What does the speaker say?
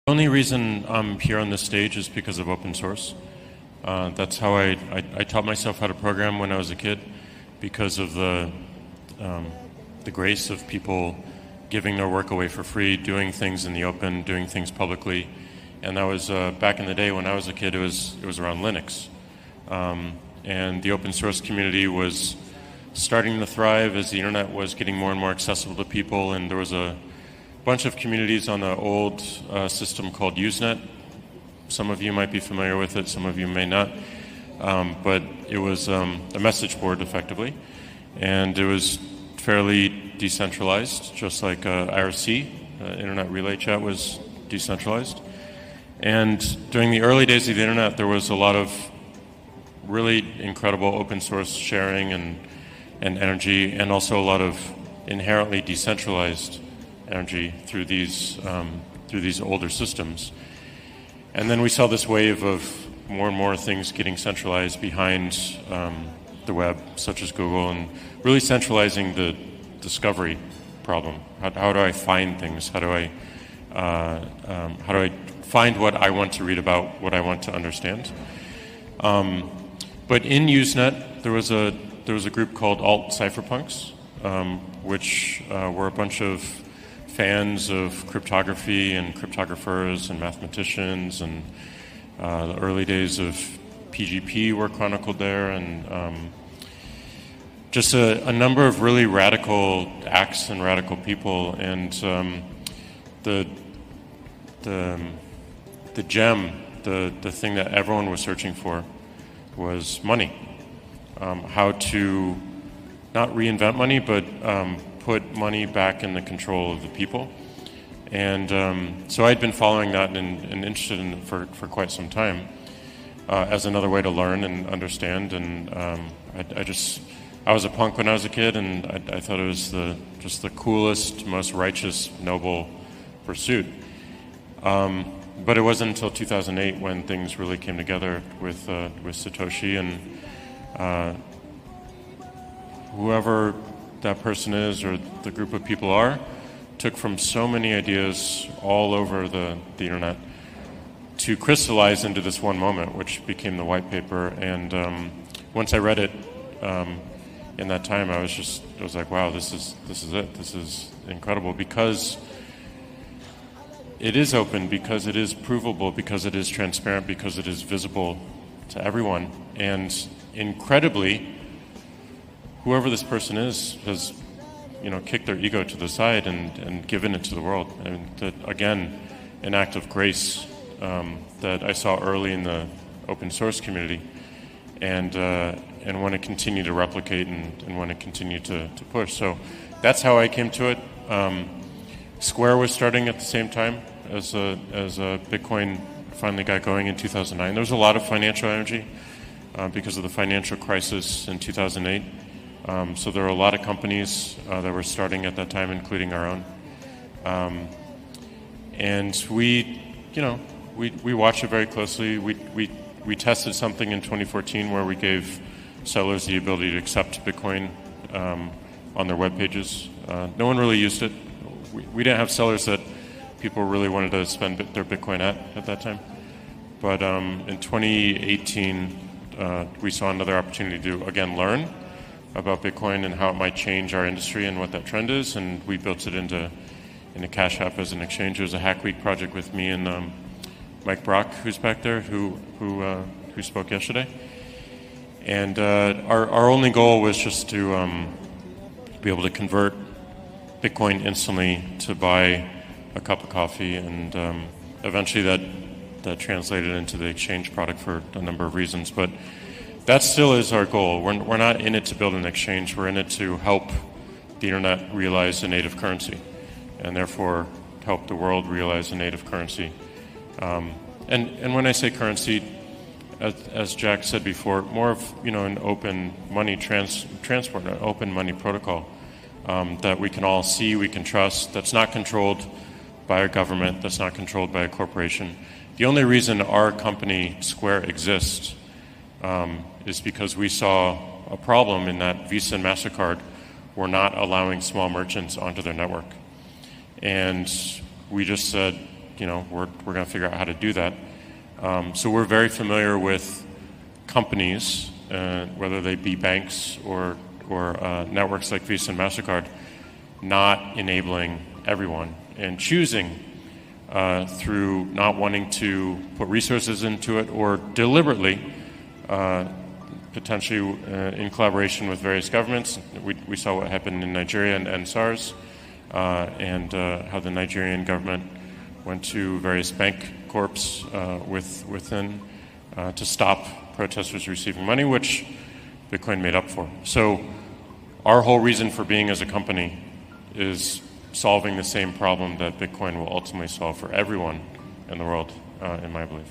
The only reason I'm here on this stage is because of open source. That's how I taught myself how to program when I was a kid, because of the grace of people giving their work away for free, doing things in the open, doing things publicly. And that was back in the day when I was a kid. It was around Linux, and the open source community was starting to thrive as the internet was getting more and more accessible to people. And there was a bunch of communities on the old system called Usenet. Some of you might be familiar with it, some of you may not. But it was a message board, effectively. And it was fairly decentralized, just like IRC, Internet Relay Chat, was decentralized. And during the early days of the internet, there was a lot of really incredible open source sharing and energy, and also a lot of inherently decentralized energy through these older systems. And then we saw this wave of more and more things getting centralized behind the web, such as Google, and really centralizing the discovery problem. How do I find things? How do I find what I want to read about, what I want to understand? But in Usenet, there was a group called Alt Cypherpunks, which were a bunch of fans of cryptography and cryptographers and mathematicians, and the early days of PGP were chronicled there, and just a number of really radical acts and radical people. And the gem, the thing that everyone was searching for, was money. How to not reinvent money, but put money back in the control of the people. And so I'd been following that and interested in it for quite some time, as another way to learn and understand. And I was a punk when I was a kid, and I thought it was just the coolest, most righteous, noble pursuit. But it wasn't until 2008 when things really came together with Satoshi, and whoever that person is, or the group of people are, took from so many ideas all over the internet to crystallize into this one moment, which became the white paper. And once I read it in that time, I was like, wow, this is it. This is incredible, because it is open, because it is provable, because it is transparent, because it is visible to everyone. And incredibly, whoever this person is has, kicked their ego to the side and given it to the world. And that, again, an act of grace that I saw early in the open source community, and want to continue to replicate and want to continue to push. So that's how I came to it. Square was starting at the same time as Bitcoin finally got going in 2009. There was a lot of financial energy because of the financial crisis in 2008. So there were a lot of companies that were starting at that time, including our own. And we watched it very closely. We tested something in 2014 where we gave sellers the ability to accept Bitcoin on their web pages. No one really used it. We didn't have sellers that people really wanted to spend their Bitcoin at that time. But in 2018, we saw another opportunity to, again, learn about Bitcoin and how it might change our industry and what that trend is, and we built it into Cash App as an exchange. It was a Hack Week project with me and Mike Brock, who's back there, who spoke yesterday. And our only goal was just to be able to convert Bitcoin instantly to buy a cup of coffee, and eventually that translated into the exchange product for a number of reasons. But that still is our goal. We're not in it to build an exchange. We're in it to help the internet realize a native currency, and therefore help the world realize a native currency. And when I say currency, as Jack said before, more of an open money transport, an open money protocol that we can all see, we can trust. That's not controlled by a government. That's not controlled by a corporation. The only reason our company Square exists is because we saw a problem in that Visa and MasterCard were not allowing small merchants onto their network. And we just said, we're going to figure out how to do that. So we're very familiar with companies, whether they be banks or networks like Visa and MasterCard, not enabling everyone and choosing through not wanting to put resources into it or deliberately, potentially in collaboration with various governments. We saw what happened in Nigeria and SARS, and how the Nigerian government went to various bank corps within to stop protesters receiving money, which Bitcoin made up for. So our whole reason for being as a company is solving the same problem that Bitcoin will ultimately solve for everyone in the world, in my belief.